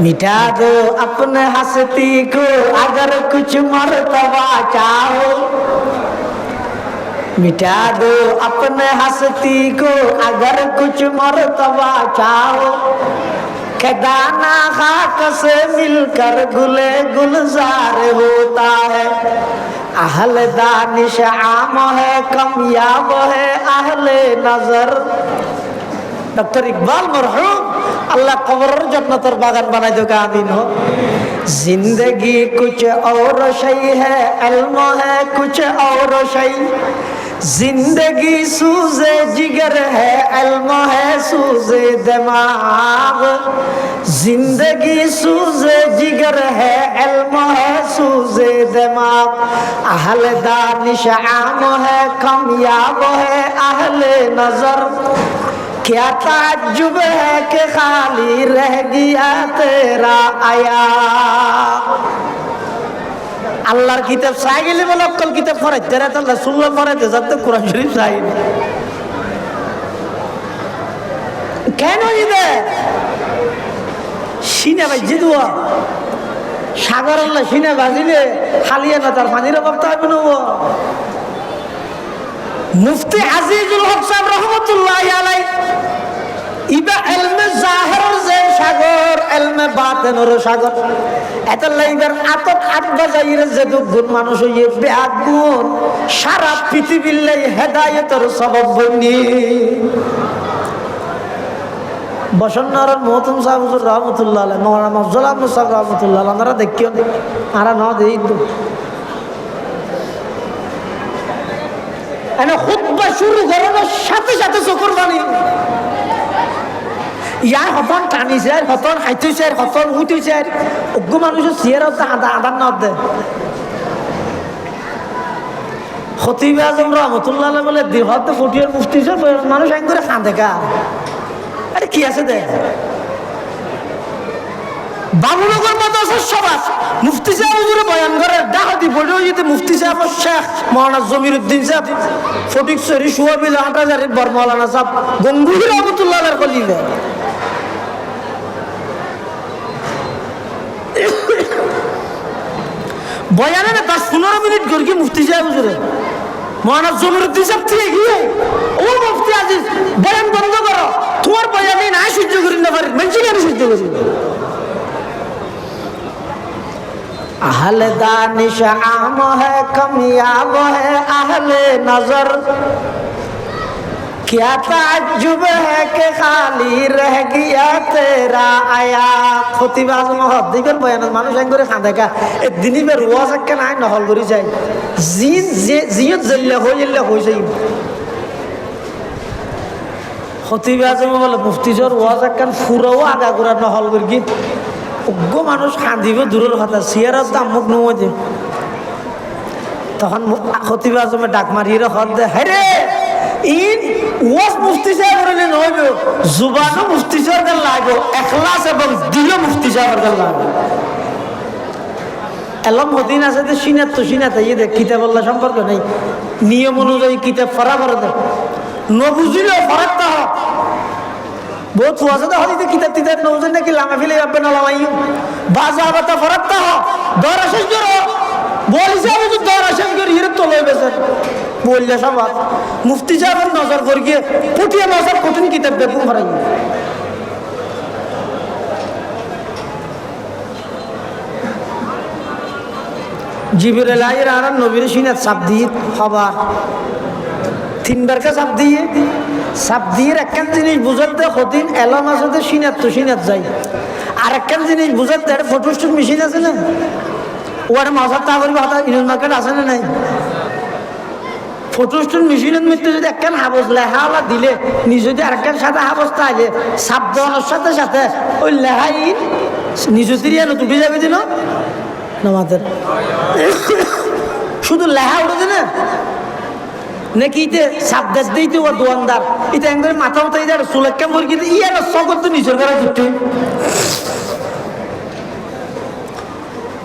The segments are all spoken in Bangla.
मिटा दो अपने हस्ती को अगर कुछ मर्तबा चाहो, मिटा दो अपने हस्ती को अगर कुछ मर्तबा चाहो, के दाना खाक से मिलकर गुले गुलजार होता है। अहले दानिश आम है कमयाब है अहले नजर। डॉक्टर इकबाल मरहूम अल्लाह कब्र जन्नतर बागान बनाए दो का आमीन हो। जिंदगी कुछ और शई है, इल्म है कुछ और शई। जिंदगी सूज़े जिगर है, इल्म है सूज़े दिमाग। जिंदगी सूज़े जिगर है, इल्म है सूज़े दिमाग। अहले दानिश आम है कमयाब है अहले नजर। क्या ताज्जुब है कि खाली रह गया तेरा आया। আল্লাহর কিতাব চাই গেলে বলে অক্কল কিতাব পড়াইতে রে তাহলে সুন্নাহ পড়াইতে যাতে কোরআন শরীফ চাই কেন ইদে সিনা বাজি দুয়া সাগর আল্লাহ সিনা বাজিলে খালিয়া না তার পানির অভাব তো হবে না। মুফতি আজিজুল হক সাহেব রহমাতুল্লাহি আলাইহি ইবা ইলমে জাহির যে সাগর ইলমে বাতিনের সাগর এত লাইবার আতক আট বাজাইর যে গুণ মানুষ হইয়ে বেআগুন সারা পৃথিবীর লাই হেদায়েতের সবব বনি। বসন্নর মহতুম সাহেব হুজুর রহমাতুল্লাহ আলাইহি মাওলানা মাফজুল আহমদ সাহেব রহমাতুল্লাহ আলাইহি আমরা দেখিও আরা ন দেই তো এনে খুতবা শুরু করার সাথে সাথে চোখের পানি ইয়ার হতন টানিছে আর হতন হাইতেছে আর হতন উঠেছে আর অজ্ঞ মানুষের চেয়ার হচ্ছে আদার না দে খতিব আজম রহমতুল্লাহ আলাইহি বলে দিহতে ফুটিয়ার মুফতি সাহেব মানুষ আইন করে কাঁদে কা আরে কি আছে দেখ বাবুনগর মাদ্রাসার সভা মুফতি সাহেব হুজুরে বয়ান করে ডাহাতি বড় হইতে মুফতি সাহেব শেখ মাওলানা জমিরউদ্দিন সাহেব ফটিকছড়ি সুয়াবিল আটাজারি বরমাওলানা সাহেব গঙ্গুহি রহমাতুল্লাহ আলাইহি কলিলে বয়ানে না 10-15 মিনিট করে কি মুফতি সাহেব হুজুরে মাওলানা জমিরউদ্দিন সাহেব থেকে গিয়ে ও মুফতি আজিজ বয়ান বন্ধ করো তোমার বয়ানে না সহ্য করি না পারি মানুষ কেন সহ্য করি। अहले दानिश आम है कमयाब है अहले नजर। क्या ताज्जुब है कि खाली रह गया तेरा आया। खतीब आजम हद्दिकर बयान মানুষ আইন করে কাঁদে কা একদিনই বে রোয়া সাক্কা নাই নহল করি যায় জিন জিয়ত জল্লে হইলে হই যাই। খতিব আজম বলে মুফতিজর ওয়া সাক্কান ফুরাও আগা করে নহল করি কি অজ্ঞ মানুষ কাঁদিব দূরের কথা চেয়ারের দাম মুখ নুয়ে তখন খতিব আজমে ডাক মারিয়ে হদ দে হ্যাঁ ইন ওয়াস মুফতি সাহেব বলে নইব জুবানও মুফতি সাহেব লাগবে ইখলাস এবং দিলও মুফতি সাহেব লাগবে। এলম মদিন আছে যে সিনাত তো সিনাত এই দেখ কিতাব আল্লাহ সম্পর্ক নেই নিয়ম অনুযায়ী কিতাব পড়া করে দে নবুঝিলে ফরাকটা হয় बहुत फुआसा तो हदी किताब तिताब नौजन ने कि लामा फिले अब्बे ना लामाई बाजा बता फरकता हो दौरा शेष करो बोल से अभी तो दौरा शेष कर ये तो लोग बेसर बोल जैसा बात मुफ्ती साहब नजर करके पुटिया नजर कुतन किताब देखूं फराई जिब्राइल आए राना नबीर शिनत शब्दी खबर 3 बार का शब्दी है সাবদির একখান জিনিস বুঝতে কদিন এলম আছে সিনাত তো সিনাত যাই আর একখান জিনিস বুঝতে ফটোস্টুট মেশিন আছে না ওর মাথার তা করবে হাতে ইউনিয়ন মার্কেট আছে না নাই ফটোস্টুট মেশিনের মধ্যে যদি একখান হাবস লেহাওয়ালা দিলে নিজে যদি আরেকখান সাথে হাবস তাইলে সাপ দেওয়ানোর সাথে সাথে ওই লেহাই নিজে দিয়ে তুটে যাবে দিল নামাদের শুধু লেহা উঠে না নাকি ইতে সাবদাস দিতে ও দোয়ানদার এটা একদম মাথা মতো ইদার সুলেক্কা মুরগি ইয়ার সকল তো নিচের করা করতে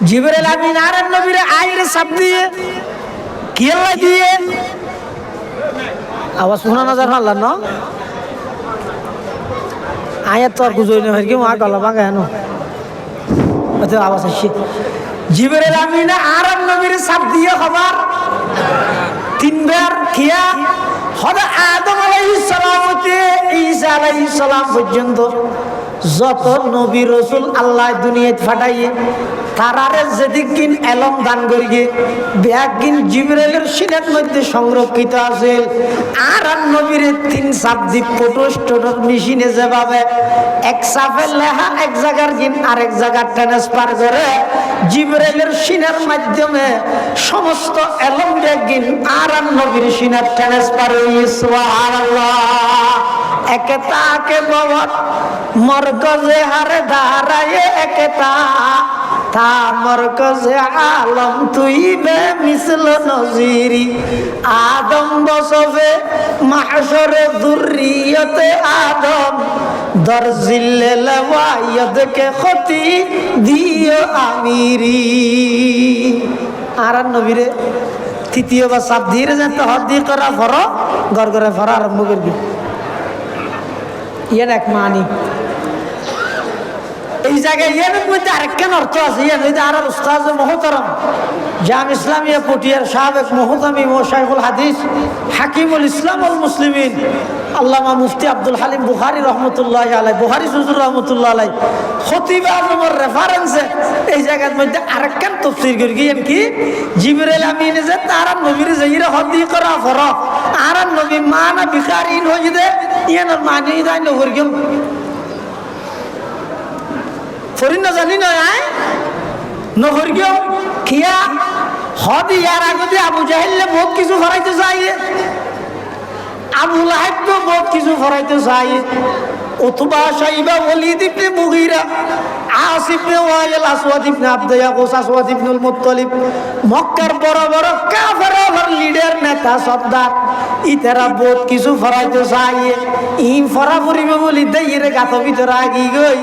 জিবরাইল আমিন আর নবীর আইরে সাব দিয়ে কি আল্লাহ দিয়ে আওয়াজ শোনা না যার আল্লাহ না আয়াত তো আর বুঝই না কি মা গলা ভাঙা হেন আওয়াজ আসছে জিবরিল আমিন আর নবীর সাপ দিয়ে খবর তিনবার কিয়া হযরত আদম আলাইহিস সালাম হতে ঈসা আলাইহিস সালাম পর্যন্ত যত নবী রাসূল আল্লাহ দুনিয়াতে পাঠাইয়ে তারারে যেদিকিন এলম দান করিয়ে ব্যাগিন জিবরাইলের সিনার মধ্যে সংরক্ষিত আছে আর নবীর তিন সাপ দি ফটোস্টোর মেশিনে যেভাবে এক সাফে লেখা এক জায়গার জিন আরেক জায়গা ট্রান্সফার করে জিবরাইলের সিনার মাধ্যমে সমস্ত এলম ব্যাগিন আর নবীর সিনার ট্রান্সফার হয়ে সুবহানাল্লাহ একতা কে বাবা মরকজে হারে দাঁড়ায় একতা তা মরকজে আলম তুই বে মিসল নজিরি আদম বসবে মাহশরে যুররিয়তে আদম দরজিল্লে লওয়ায়দ কে খতি দিও আমিরি আর নবীরে তৃতীয়বার সাপ দিয়ে যেতে হদ্দি করা ফর গড় করে ফর আরম্ভ করবি ইয়ার এক মানি এই জায়গায় ইয়ার মধ্যে আরেকখান অর্থ আছে ইয়ার মধ্যে আর উস্তাদ মোহতারাম জাম ইসলামিয়া পটিয়ার সাবেক মোহতামি ও শাইখুল হাদিস হাকিমুল ইসলাম আল মুসলিমিন আল্লামা মুফতি আব্দুল হালিম বুখারী রহমতুল্লাহ আলাই বুখারী হুজুর রহমতুল্লাহ আলাই খতিব আজমের রেফারেন্সে এই জায়গার মধ্যে আরেকখান তাফসীর করি কি জিবরাইল আমিন যে তারা নবীর যাইরা হদি করা ফর আর নবী মানা বিকারিন হই দে ইয়ার মানি দাই নগরগম ফরিন না জানি না আয় নগরগম কিয়া হদি ইয়ার আগতে আবু জাহেল বহুত কিছু ফরাইতে চাই আবু লাহাব তো বহুত কিছু ফরাইতে চাই উতবা শাইবা ওয়ালিদ ইবনে মুগীরা আস ইবনে ওয়াইল আসওয়াদ ইবনে আব্দ ইয়াকুস আসওয়াদ ইবনুল মুত্তালিব মক্কার বড় বড় কাফেরদের লিডার নেতা সর্দার ইতারা বহুত কিছু ফরাইতে চাই ই ফরা পরিবে বলি দেইরে গাত ভিতর আগি গই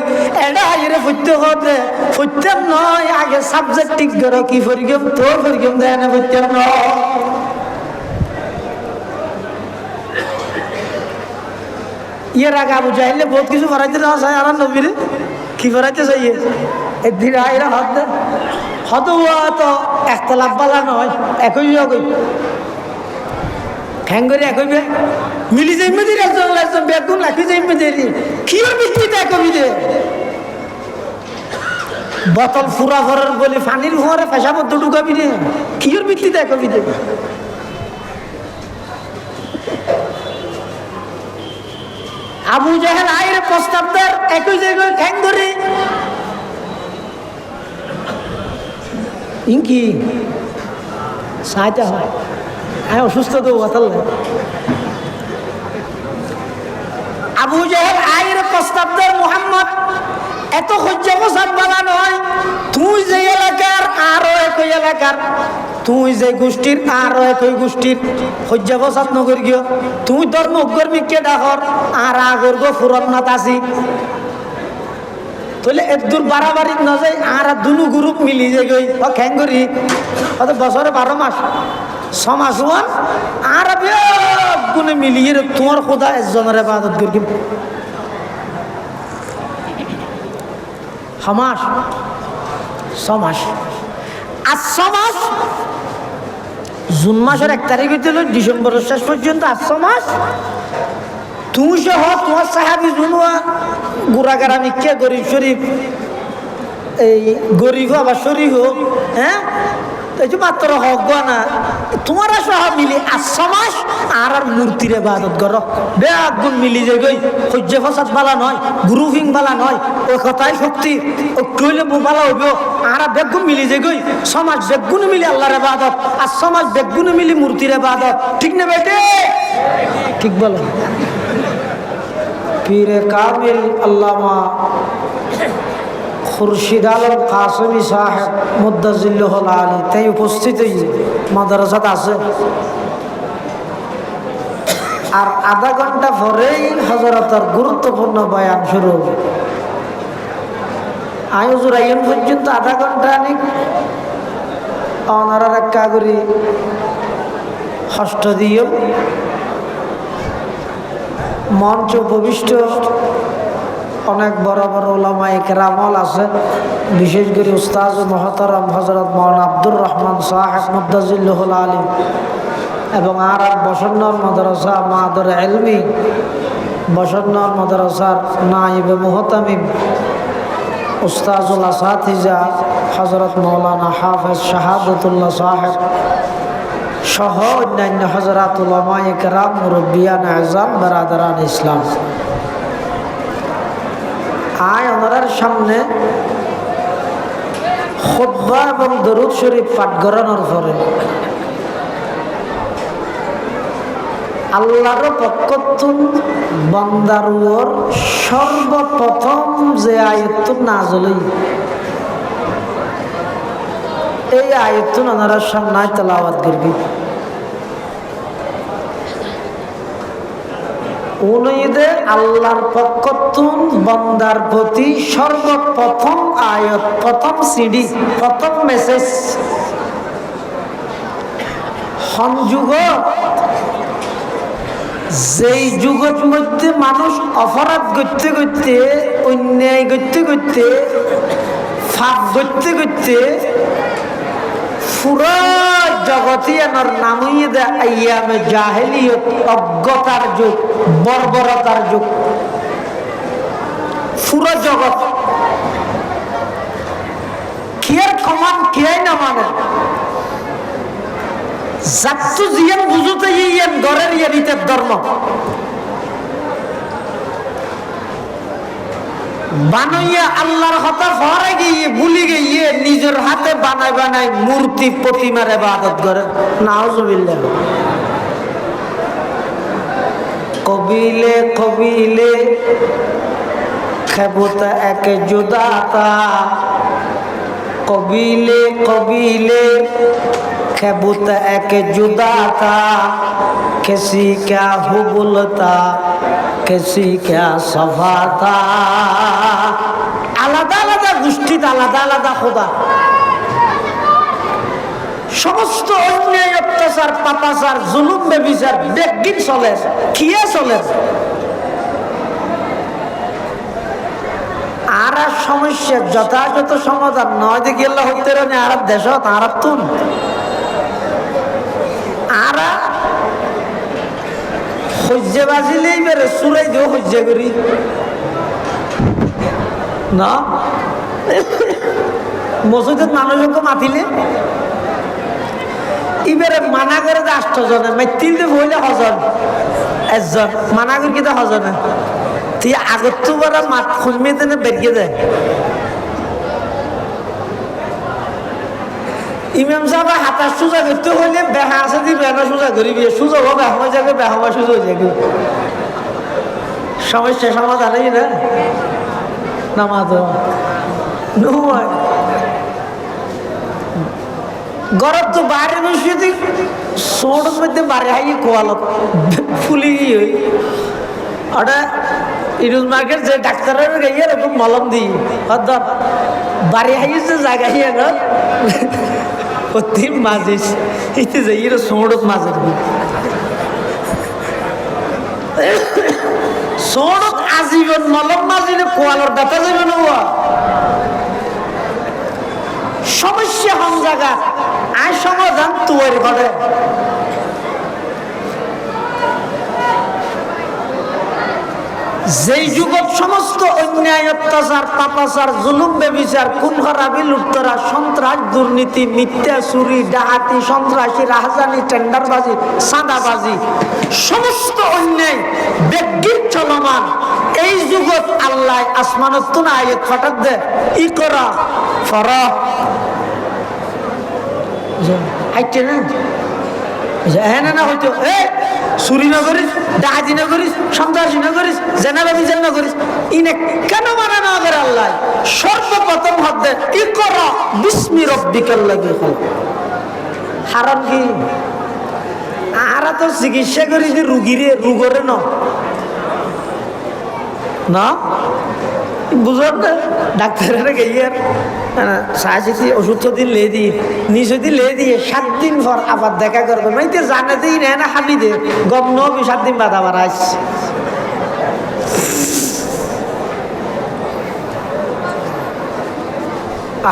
এডা আইরে ফুটতে হতে ফুটতে নয় আগে সাবজেক্ট ঠিক করো কি ফরিগম তো ফরিগম দেয় না ফুটতে নয় ইয়ার আগে আবু জাহেলে বহুত কিছু ফরাইতে দেওয়া চাই আর নবীরে কি ফরাইতে চাইয়ে এদিন আইরা হদ হদ তো একতলাপ বালা নয় একই একই খ্যাঙ্গরি একই বে মিলি যাই মেদির একজন বেগুন লাখি যাই মেদির কি বিক্রিটা একই দে বোতল ফুরা ভরার বলে পানির ভরে পেশাব ঢুকাবি রে কি বিক্রিটা একই দে আবু জাহেল আইরে প্রস্তাবদার একই জায়গায় ঠ্যাং ধরে ইনকি সাহায্য হয় হ্যাঁ অসুস্থ তো বতাল আবু জাহেল আইরে প্রস্তাবদার মুহাম্মদ এত সহ্য প্রসাদ বালা নয় তুই যে এলাকার আরো একই এলাকার তুই যে গোষ্ঠীর আরো একই গোষ্ঠীর সহ্য প্রসাদ নগর গিয়ে তুই ধর্ম কর্মীকে ডাকর আর আগর গো ফুরন্নত আছি তাহলে এদূর বাড়াবাড়ি না যাই আর দুনু গ্রুপ মিলি যে গই ও খ্যাঙ্গরি অত বছরে 12 মাস 6 মাস ওয়ান আর গুনে মিলিয়ে তোমার খোদা একজনের ইবাদত করি হামাস 6 মাস আর 6 মাস জুন মাসের 1 তারিখ হইতে ডিসেম্বরের শেষ পর্যন্ত 8 মাস তুমি সহ তোমার সাহাবি জুনুয়া গুড়াগারা মিকে গরিব শরীফ এই গরিব আবার শরীফ হোক হ্যাঁ এই যে মাত্র হক না তোমারা সহ মিলি 8 মাস আর মূর্তির ইবাদত করো বেগুন মিলি যে গই সহ্য ফসাদ বালা নয় গ্রুপিং বালা নয় ওই কথাই শক্তি ও কইলে বালা হইব আর বেগুন মিলি যে গই সমাজ বেগুন মিলি আল্লাহর ইবাদত আর সমাজ বেগুন মিলি মূর্তির ইবাদত ঠিক না বেটে ঠিক বলো পীরে কামিল আল্লামা খুরশিদ আলম কাসমি সাহেব মুদ্দাজিল্লাহুল আলী তাই উপস্থিত মাদ্রাসাত আছে আর আধা ঘন্টা পরেই হযরতের গুরুত্বপূর্ণ বয়ান শুরু হবে আয়োজুর আইন পর্যন্ত আধা ঘন্টা অনেক অনারা রাখা করি ষষ্ঠ দিও মঞ্চ উপবিষ্ট অনেক বড় বড় ওলামায়ে কেরামল আছে, বিশেষ করে উস্তাজ মহতারাম হযরত মাওলানা আব্দুর রহমান সাহেব মুদ্দাজিল্লাহুল আলিম এবং আর বসন্নর মাদ্রাসা মাদর ইলমি বসন্নর মাদ্রাসার নায়েবে মুহতামিম উস্তাজুল আসাতিজা হযরত মাওলানা হাফেজ শাহাদাতুল্লাহ সাহেব সহ অন্যান্য হযরত উলামায়ে কেরাম মুরব্বিয়ান আযম বারাদারান ইসলাম, আয় ওনার সামনে খুতবা এবং দরুদ শরীফ পাঠ করানোর পরে আল্লাহর পক্ষতুন বান্দার উপর সর্বপ্রথম যে আয়াত নাযিল হই, এই আয়াত ওনারা সামনে তেলাওয়াত করবি। উনিদে আল্লাহর পক্ষতুন বান্দার প্রতি সর্বপ্রথম আয়াত, প্রথম সিডি, প্রথম মেসেজ সংযুগ, যেই যুগের মধ্যে মানুষ অপরাধ করতে করতে, অন্যায় করতে করতে, ফাঁক করতে করতে পুরো জগতে আমার নামই দে আইয়ামে জাহেলিয়ত, অজ্ঞতার যুগ, বর্বরতার যুগ, পুরো জগৎ কে কমান কে না মানে যাত্তু জিয়ান বুঝতে ইয়েন ঘরের ইয়ারিতের ধর্ম বানাইয়া আল্লাহর কথা ফরে গিয়ে ভুলি গিয়ে নিজের হাতে বানায় বানায় মূর্তি প্রতিমার ইবাদত করে। নাউজুবিল্লাহ। কবিলে কবিলে খেবুত এক জুদাতা, কবিলে কবিলে খেবুত এক জুদাতা, किसी क्या हुबुलता किसी क्या सफाता। আলাদা আলাদা গোষ্ঠী, আলাদা আলাদা খোদা, সমস্ত অন্যায় অত্যাচার পাপাচার জুলুম বেবিচার বেগিন চলে, কিয়ে চলে। আর সমস্যার যথাযথ সমাধান নয় যে গেল হইতে রানে আরব দেশ আরব তুন আর হজ্জে বাজিলেই বেড়ে চুরাই দিও হজ্জে করি না। মসজিদত মানুষকে মাতিলে ইবারে মানা করে যে ৮ জনে মাতিল দিয়ে বইলে হজন একজন মানা করি কিন্তু হজনে তুই আগত তো বড় মাত খুলমে দেনে বেরিয়ে দেয়। ইমাম সাহেব হাতার সোজা করতে হইলে বেহা আছে দি বেহা সোজা করিবি, সোজা হোক বেহা যাবে, বেহা সোজা হয়ে যাবে। সমস্যা সমাধান এই না নামাজ নয়। গরব তো বাইরে বসিয়ে দিই সোড়ের মধ্যে বাড়ি হাইয়ে কোয়ালো ফুলি গিয়ে ওটা ইরুজ মার্কেট যে ডাক্তারের গাইয়ে এরকম মলম দিই ধর বাড়ি হাইয়ে যে জায়গা হিয়ে না অতি মাঝিস ইতে যাই এর সোড়ত মাঝের সোড়ত আজীবন মলম মাঝিলে কোয়ালোর ব্যথা যাবে না। সমস্যা হন জায়গা আর সমাধান তৈরি করে। যেই যুগত সমস্ত অন্যায় অত্যাচার পাপাচার জুলুম বেবিচার খুন খারাপি লুটতরা সন্ত্রাস দুর্নীতি মিথ্যা চুরি ডাকাতি সন্ত্রাসী রাহাজানি টেন্ডারবাজি চাঁদাবাজি সমস্ত অন্যায় বেগির চলমান, এই যুগত আল্লাহ আসমানত তুনা আয়াত ফাটাত দে ই করা ফরা আইতে না হ্যাঁ না হইতো চুরি না করিস, ডাকাতি না করিস, সন্ত্রাসী না করিস, জেনাবাজি না করিস, ইনে কেন মানা না করে আল্লাহ সর্বপ্রথম হাত দেয় ইকরা বিস্মি রব্বিকাল্লাযী খালাক। হারাম কি আরা তো চিকিৎসা করি যে রুগীরে রুগরে না বুঝল না ডাক্তারের গিয়ে সাহায্যে ওষুধ দিন লে দিয়ে নিচে দিয়ে লে দিয়ে 7 দিন পর আবার দেখা করবে মানে জানে দিই না হাবি দে গম নবি 7 দিন বাদ আবার আসছে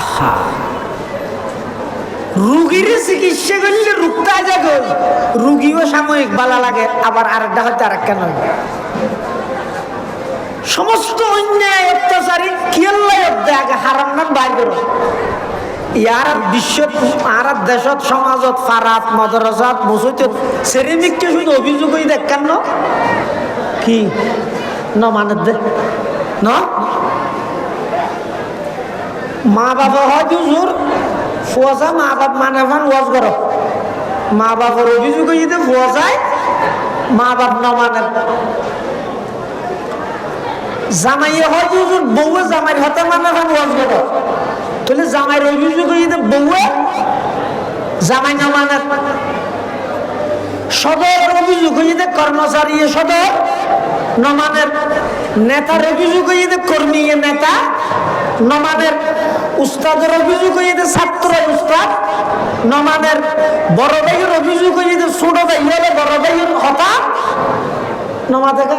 আহা, রুগীর চিকিৎসা করলে রুগটা যাবে, রুগীও সাময়িক বালা লাগে, আবার আরেকটা হয়তো আরেকটা নয়। সমস্ত অন্যায় অত্যাচারী কিয়াল্লাই আগে হারাম নাম বাইর করো। ইয়ার বিশ্বত আর দেশত সমাজত ফারাত মাদ্রাসাত মসজিদত শ্রেণীকে শুধু অভিযোগ হয়ে দেখান কি ন মানে দে ন মা বাবা হয় জোর ফুয়াশা মা বাপ মানে ফান ওয়াজ করো, মা বাবার অভিযোগ হয়ে যদি ফুয়া যায় মা বাপ ন মানে। জামাইয়ে হয় জোর বউয়ে জামাইয়ের হাতে মানে ফান ওয়াজ করো, তাহলে জামাইয়ের অভিযোগ হয়ে যদি বউয়ে জামাই না মানে। সদর অভিযোগ হয়ে যদি কর্মচারী সদর নমানের, নেতার অভিযোগ হয়ে যদি কর্মী নেতা নমানের, উস্তাদের অভিযোগ হয়ে যদি ছাত্র উস্তাদ নমানের, বড় ভাইয়ের অভিযোগ হয়ে যদি ছোট ভাই হলে বড় ভাইয়ের হতা নমা দেখা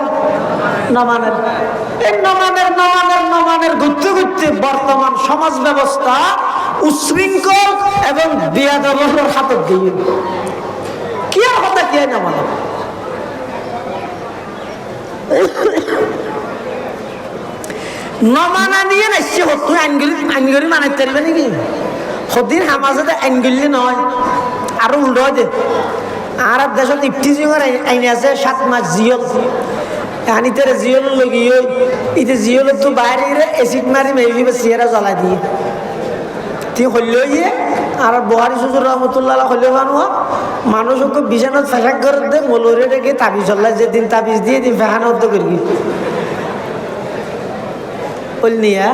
নমানের। এই নমানের নমানের নমানের ঘুরতে ঘুরতে বর্তমান সমাজ ব্যবস্থা উশৃঙ্খল এবং বেয়াদবের হাতে দিয়ে কি আর কথা কি না মানে। নমানা নিয়ে নাচছে তুই আইনগুলি মানাইতে পারবে নাকি? সদিন হামাজে আইনগুলি নয় আরো উল্টো দে। আর দেশত ইফটিজিংয়ের আইন আছে 7 মাস জিয়ল, আনিতে জিয়ল লগিয়ে ইতে জিয়ল তো বাইরে এসিড মারি মেয়ে চেয়ারা জ্বলাই দিয়ে তুই হইলে আর বহারি শ্বশুর রহমতুল্লাহ হইলে মানুষ মানুষকে বিছানাত ফেসাক করে দে মলরে রেখে তাবিজ চল্লাই, যেদিন তাবিজ দিয়ে দিন ফেহানো অর্ধ করি বলনিয়া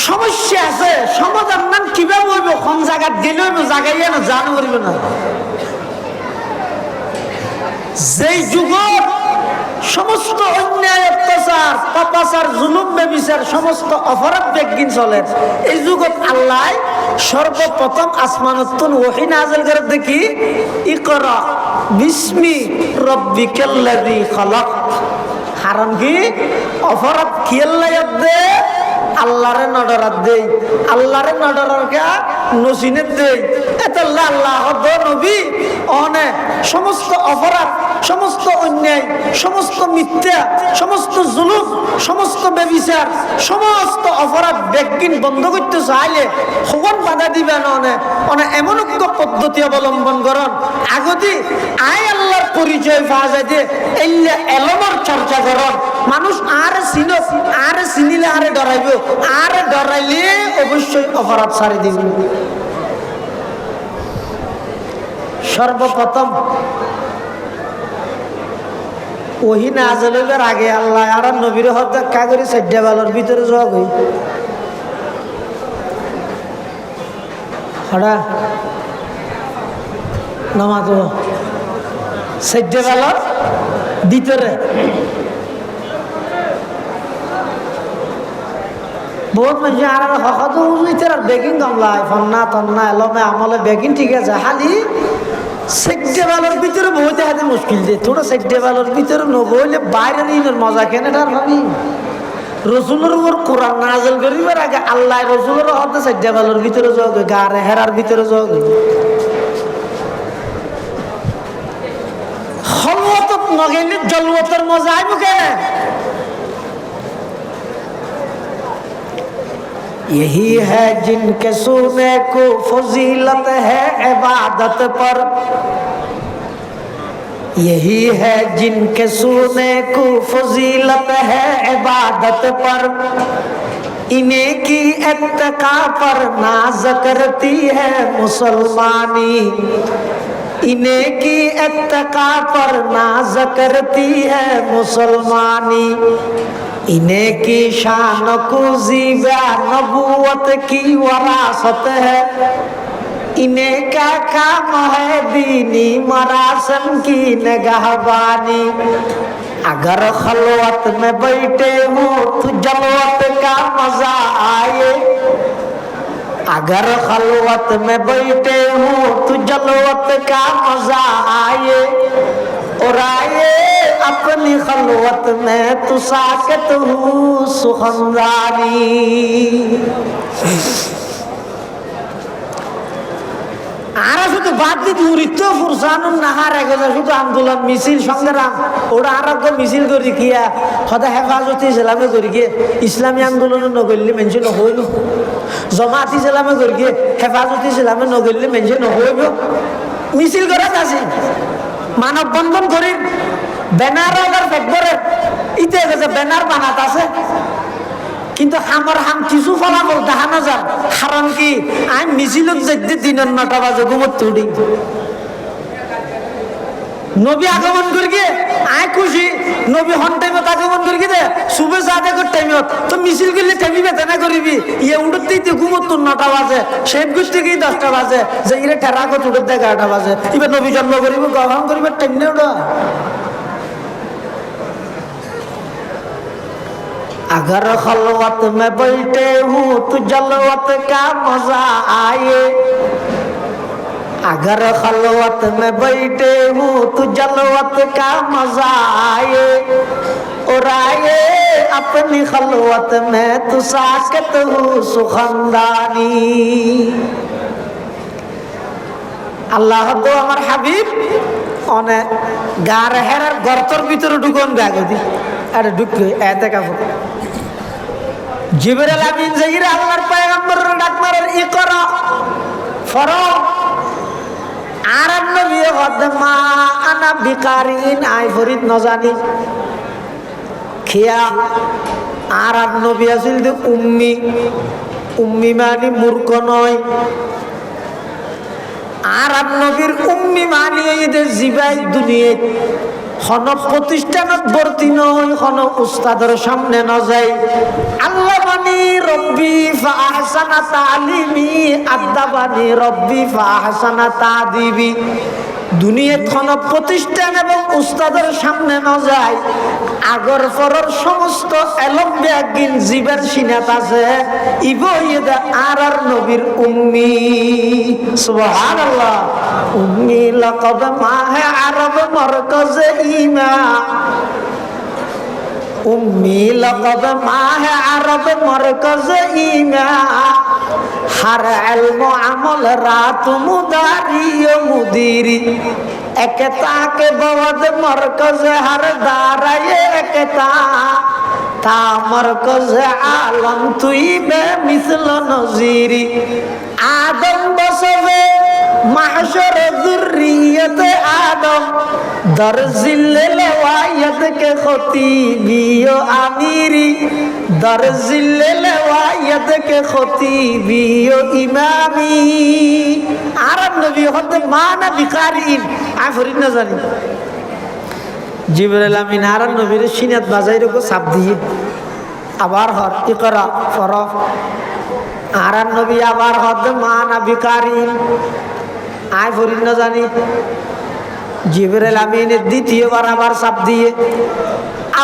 সমস্যা আছে। সমাধান নাম কিভাবে হইব? কোন জায়গায় গেলে হইব, জায়গায় না জানো করিব না। যেই যুগত সমস্ত অন্যায় অত্যাচার পাপাচার জুলুম বেবিচার সমস্ত অপরাধ বেগিন চলে, এই যুগত আল্লাহ সর্বপ্রথম আসমানতুন ওহী নাযিল করে দেখি ইকরা বিসমি রাব্বিকাল্লাযী খালাক। কারণ কি অপরাধ কিয়াল্লায়াত দে আল্লাহরে নডরাত দেই, আল্লাহরে নডরারকে নসিনে দেই। এতাল্লাহ আল্লাহ নবী অনে সমস্ত অপরাধ সমস্ত অন্যায় সমস্ত মিথ্যা সমস্ত জুলুম সমস্ত বেবিচার সমস্ত অপরাধ বেগিন বন্ধ করতে চাইলে সবন বাধা দিবেন অনে এমন এক পদ্ধতি অবলম্বন করন আগতি আয় আল্লাহর পরিচয় পাওয়া যায় যে এল্লা এলমর চর্চা করন। মানুষ আর চিনস আর চিনিলে আরে ডরাইব, আর ডরাইলে অবশ্যই অপরাধ ছাড়ি দিব। সর্বপ্রথম ওহী নাযিল হইবার আগে আল্লাহ আর নবীর হত্যা করে 4টা বালর ভিতরে যাওয়া গই হড়া নামাজ 4টা বালর ভিতরে বহুত মানুষ আর হকত উজুইতে আর বেগিন গামলায় ফন্না তন্না এলমে আমলে বেগিন ঠিক আছে, খালি 4টা বালর ভিতরে বইতে হাতে মুশকিল দিয়ে থোড়া 4টা বালর ভিতরে নবইলে বাইরে নিয়ে মজা কেন তার ভাবি। রসুলের উপর কোরআন নাযিল করিবার আগে আল্লাহ রসুলের হতে 4টা বালর ভিতরে যাওয়া গারে হেরার ভিতরে যাওয়া খলওয়াত নগেলে জলওয়াতের মজা আইব কেন? यही है जिनके सुने को फजीलत है इबादत पर, यही है जिनके सुने को फजीलत है इबादत पर, इन्हें की इत्तका पर नाज करती है मुसलमानी, इन्हें की इत्तका पर नाज करती है मुसलमानी, इन्हें की शान को ज़ीबा नबूवत की वरासत है, इन्हें का काम है दीनी मरासम की निगहबानी, अगर खलवत में बैठे हो तो जलवत का मजा आए, अगर खलवत में बैठे हो तो जलवत का मजा आए, और आए अपनी खलवत में तू साकत हूँ सुखमदानी। আর শুধু বাদ দিত উড়িত ফুরসানুন নাহার এক শুধু আন্দোলন মিছিল সংগ্রাম ওরা আরোগ্য মিছিল করি গিয়া সদা হেফাজতে ইসলামে করি গিয়ে ইসলামী আন্দোলন নগরলে মেনছে নহইল, জমাত ইসলামে করি গিয়ে হেফাজতে ইসলামে নগরলে মেনছে নহইব। মিছিল করা আছে, মানববন্ধন করি, ব্যানার ফেকবরের ইতে গেছে ব্যানার বানাত আছে, কিন্তু আমার হাম কিছু ফলাফল দেখানো যান। কারণ কি আমি মিছিলত যেতে দিনের 9টা বাজে ঘুমত উঠি, নবী আগমন করি গিয়ে আয় খুশি, নবী হন টাইমত আগমন করি দে সুবে সাদে কর টাইমত তো মিছিল গেলে টেমি বেতনা করিবি ইয়ে উঠতেই তো ঘুমত 9টা বাজে, শেষ গুষ্টি গিয়ে 10টা বাজে, যে ইরে ঠেরা কত উঠে 11টা বাজে, এবার নবী জন্ম করিব গ্রহণ করিব টাইম নেই ওটা। अगर खलवत में बैठे हूँ तो जलवत का मजा आए, अगर खलवत में बैठे हूँ तो जलवत का मजा आए, और आए अपनी खलवत में तो साकत हूँ सुखमदानी। আল্লাহ তো আমার হাবিব অনেক গার হেরার গর্তর ভিতরে ঢুকন গাগদি আরে ঢুকে এতে কাপড় জিবরাইল আমিন যাইরা আল্লাহর পয়গম্বরের ডাক মারেন ইকরা ফরো আর নবী কদমা আনা বিকারিন আই ফরিদ ন জানি খিয়া আর নবী আসিল যে উম্মি, উম্মি মানে মূর্খ নয়, আর নবীর উম্মি মানি এদের জিবাই দুনিয়া হন প্রতিষ্ঠানত ভর্তি নয়, হন উস্তাদের সামনে ন যায়। আল্লাহ বানি রব্বি ফাহসানা তালিমি আদাবানি রব্বি ফাহসানা তাদিবি। দুনিয়াত হন প্রতিষ্ঠান এবং উস্তাদের সামনে ন যায়, আগর পরর সমস্ত এলম ব্যাগিন জীবের সিনাত আছে ইবো ইদা আর নবীর উম্মি। সুবহানাল্লাহ। উম্মি লাকাব মাহে আরব মরকজ ইমা, উম্মি লাকাব মাহে আরব মরকজ ইমা, हर इल्म अमल रात मुदारी मुदीरी, एकता के बवद मरकज हर दारा ये एकता, ता मरकज आलम तुई बे मिसल नजीरी। आदम बसवे महशर जुर्रियत आदम, दर जिल्ले लवायत के खतीबियो आमीरी, दर जिल्ले लवायत के खतीबियो इमामी। आरब नबी खुद माना बिकारीन आ फरीद न जानी जिब्राइल आमीन आरब नबीर সিনাত বাজাইর কো চাপ দিয়ে আবার হর ইকরা ফরফ আরব নবী আবার খুদ মানা বিকারিন আয় ফরিদ ন জানি জিবরাইল আমিন দ্বিতীয়বার আবার চাপ দিয়ে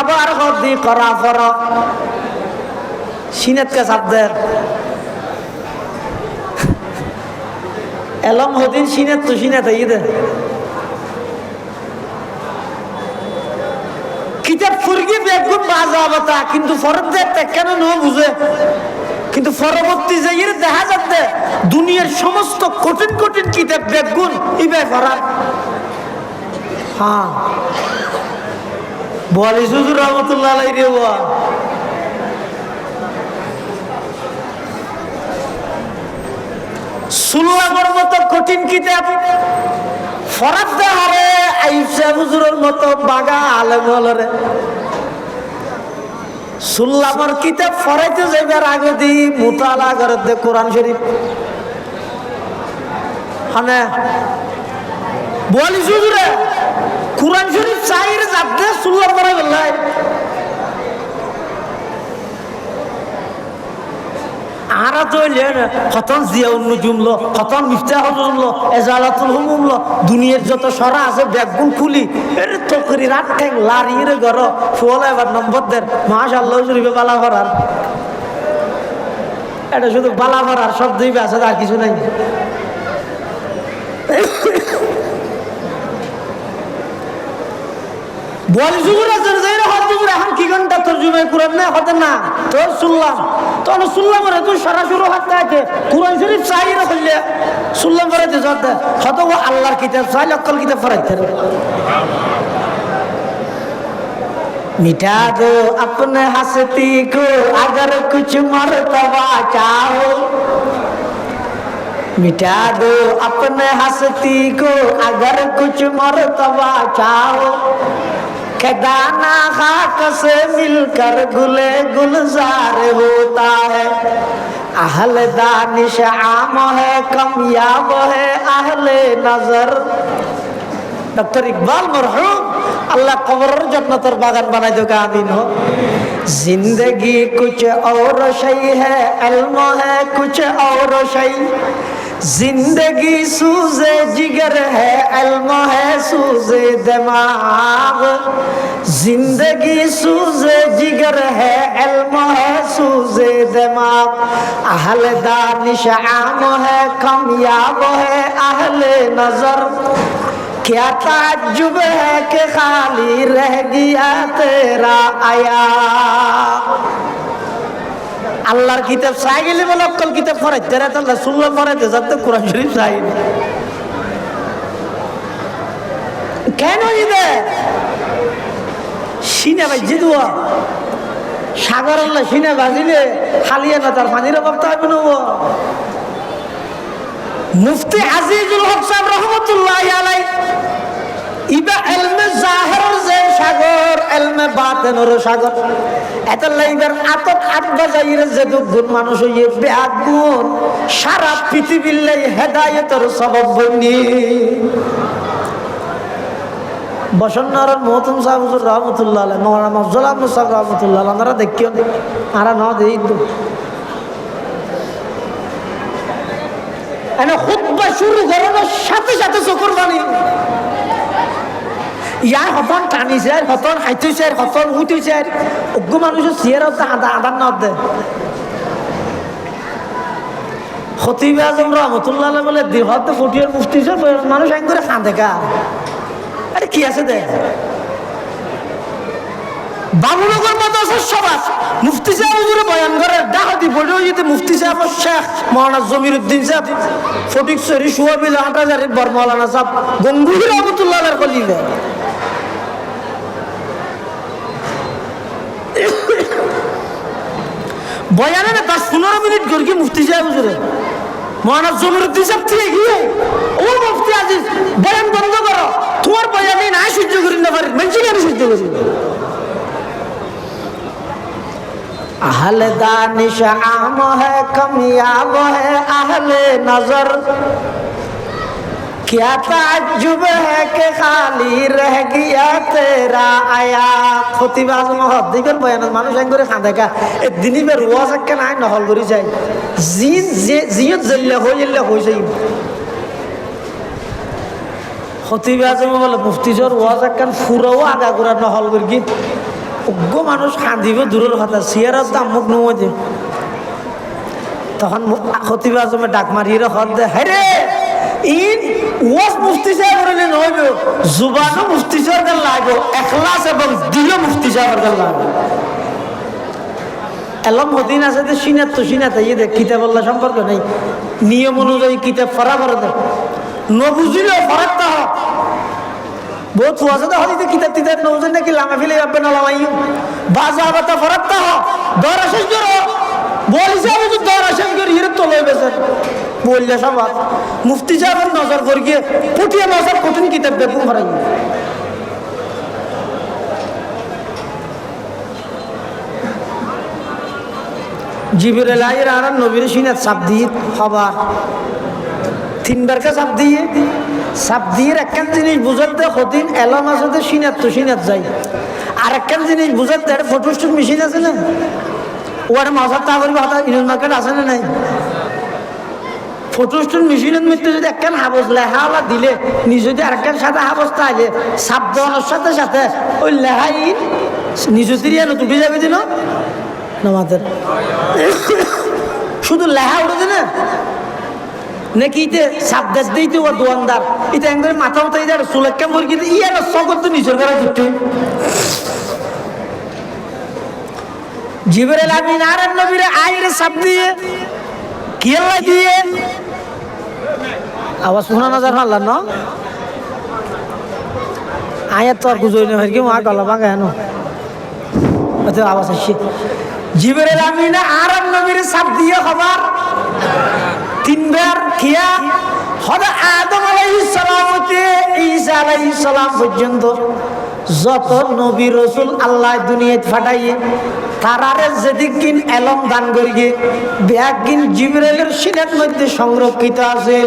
আবার খুদ দি করা ফরফ সিনাত কা চাপ দেন এলম হদিন সিনাত তো সিনাত আইদে কিতাব ফুরগি বেগুন বাজাবতা কিন্তু ফরক দেখতে কেন ন বুঝে কিন্তু পরবর্তী যাইয়ের দেখা যাচ্ছে দুনিয়ার সমস্ত কঠিন কঠিন কিতাব বেগুন ইবে ভরা। হ্যাঁ বলি হুজুর রহমাতুল্লাহ আলাইহি রে ওয়া সুললাহর মতো কঠিন কিতাব ফরাদ হারে আইসা হুজুরের মতো বাগা আলেম হলরে সুল্লামর কিতাব ফরাইতে যাইবার আগে দি মুতালা করে দে কোরআন শরীফ হানে বলি হুজুরে কোরআন শরীফ চাইরে যাবে সুল্লাহ পড়া গলাই আরা চলে খতন জিয়াউন নুজুমলো খতন মিফতাহুল উলুমলো এজালাতুল হুমুমলো দুনিয়ার যত সরা আছে ব্যাগগুন খুলি এর তকরি রাত ঠ্যাং লারিরে ঘর ফল এবার নম্বর দেন মাশাআল্লাহ শরীফে বালা করার এটা শুধু বালা করার শব্দই আছে আর কিছু নাই। ওয়াল জুবুর আছে যাইরা হদ জুবুর এখন কি ঘন্টা তরজুমা কুরআন না হতে না তোর শুনলাম পরে তুই সরাসরি হাতে আছে কুরআন শরীফ চাইরা কইলে শুনলাম পরে যে যত কত আল্লাহর কিতাব চাই অকল কিতাব পড়াইতে मिटा दो अपने हस्ती को अगर कुछ मर्तबा चाहो मिटा दो अपने हस्ती को अगर कुछ मर्तबा चाहो के दाना खाक से मिलकर गुले गुलजार होता है अहल दानिश आम है कमयाब है अहले नजर डॉक्टर इकबाल मरहूम अल्लाह कब्र जन्नतर बागान बनाए दो आमीन हो जिंदगी कुछ और शय है इल्म है कुछ और शय जिंदगी सूज़े जिगर है इल्म है सूज़े दिमाग जिंदगी सूज़े जिगर है इल्म है सूज़े दिमाग अहल दानिश आम है कमयाब है अहले नजर क्या ताज्जुब है कि खाली रह गया तेरा आया আল্লাহর কিতাব চাই গেলে বলে অকল কিতাব পড়াইতে রে তাহলে রাসূলুল্লাহ পড়াইতে যাতে কোরআন শরীফ চাই কেন ইদে সিনা বাজে দুয়া সাগর আল্লাহ সিনা বাজিলে খালিয়া না তার পানির অভাব তো হবে না মুফতি আজিজুল হক সাহেব রহমাতুল্লাহি আলাইহি ইবা ইলমে জাহির যে সাগর ইলমে বাতিনের সাগর এত লাইবার আতক আট বাজাইরে যে গুণ মানুষ হইয়ে বেআত গুণ সারা পৃথিবীর লাই হেদায়েতের সবব বনি বসন্নর মহতুম সাহেব হুজুর রহমাতুল্লাহ আলাইহি মাওলানা মাফজুল আহমদ সাহেব রহমাতুল্লাহ আলাইহি আমরা দেখিও আরা ন দেই তো এনে খুতবা শুরু করার সাথে সাথে চোখের পানি ইয়ার হতন টানিছে হতন হাইতেছে হতন উঠেছে অজ্ঞ মানুষের চেয়ারও আদার না দে খতিব আজম রহমতুল্লাহ আলাইহি বলে দেহত ফটিয়ার মুফতি সাহেব মানুষ আইন করে কাঁদে কা আরে কি আছে দেখ বাবুনগর মাদ্রাসার সমাজ মুফতি সাহেব হুজুরে বয়ান করে ডাহাতি বড় হইতে মুফতি সাহেব শেখ মাওলানা জমিরউদ্দিন সাহেব ফটিকছড়ি সুয়াবিল হাটাজারি বরমাওলানা সাহেব গঙ্গুহি রহমাতুল্লাহ আলাইহি কলিলে বয়ানে 10-15 মিনিট গর্গি মুফতি সাহেব হুজুরে মাওলানা জমিরউদ্দিন সাহেব থেকে গিয়ে ও মুফতি আজিজ বয়ান বন্ধ করো তোমার বয়ানে না সহ্য করি না পারি মেনছি কেন সহ্য করি अहल दानिश आम है कमयाब है अहले नजर क्या ताज्जुब है कि खाली रह गया तेरा आया खतिब आजम हद्दिकर बयान মানুষ আইন করে কাঁদে কা এই দিনই বে রোয়াজ একটা নাই নহল করি যায় জিন জিয়ত জল্লে হইছে খতিব আজম বলে মুফতি জর ওয়াজ একটা ফুরাও আগা করে নহল করি অজ্ঞ মানুষ কাঁদিব দূরের কথা চেয়ারের দাম মুখ নমজে তখন খতিব আজমে ডাক মারিয়ে হদ দে হ্যাঁ ইন ওয়াজ মুফতি সাহেব বলে নইব জুবানও মুফতি সাহেবের লাগবে ইখলাস এবং দিলও মুফতি সাহেবের লাগবে এলম মদিন আছে যে সিনাত এই দেখ কিতাব আল্লাহ সম্পর্ক নেই নিয়ম অনুযায়ী কিতাব পড়া করে দেয় নবুঝিলে ফরাকটা হোক बहुत वाजदा हदीते किताब तिताब नौजन ने कि लामा फिले रब्बना लामाइयो बाजाबता फरकता हो दौर अशज करो बोल साहब जो दौर अशज कर ये तो ले बेसर बोल ले सब बात मुफ्ती साहब नजर कर के पुटिया नजर कोटन किताब पे घूम रही जिब्राइल आए राना नबीर सिनात शब्दी खबर तीन बार का शब्द दिए सब দিয়ে একখান জিনিস বুঝাতে কদিন এলাম আছে সিনাত যাই আর একখান জিনিস বুঝাতে ফটোস্টুট মেশিন আছে না ওর মাথার তাগর হাতা ইউনিয়ন মার্কেট আছে না নাই ফটোস্টুট মেশিনের মধ্যে যদি একখান হাবস লেহাওয়ালা দিলে নিজ যদি আরেকখান সাথে হাবস তাহলে সাপ দেওয়ানোর সাথে সাথে ওই লেহাই নিজ তিরিয়ানো তুটে যাবে দিন আমাদের শুধু লেহা উঠেছে না নাকিতে সাবদেশ দিতে ও দোয়ানদার এটা একদম মাথা উঠাই যায় সুলেখা মুরগি ইয়ার সকল তো নিজের ঘরে ঘুরতে জিবরাইল আমিন আর নবীরে আইরে সাপ দিয়ে কেলা দিয়ে আওয়াজ শোনা না যায় আল্লাহ ন আয়াত তো আর বুঝই না কি মা গলা ভাঙা হেন আচ্ছা আওয়াজ আসছে জিবরাইল আমিন আর নবীরে সাপ দিয়ে খবর তিনবার খিয়া হযরত আদম আলাইহিস সালাম হতে ঈসা আলাইহিস সালাম পর্যন্ত যত নবী রাসূল আল্লাহ দুনিয়াতে পাঠাইয়ে তারারে যেদিন এলম দান করিয়ে ব্যাগিন জিবরাইলের সিনার মধ্যে সংরক্ষিত আছে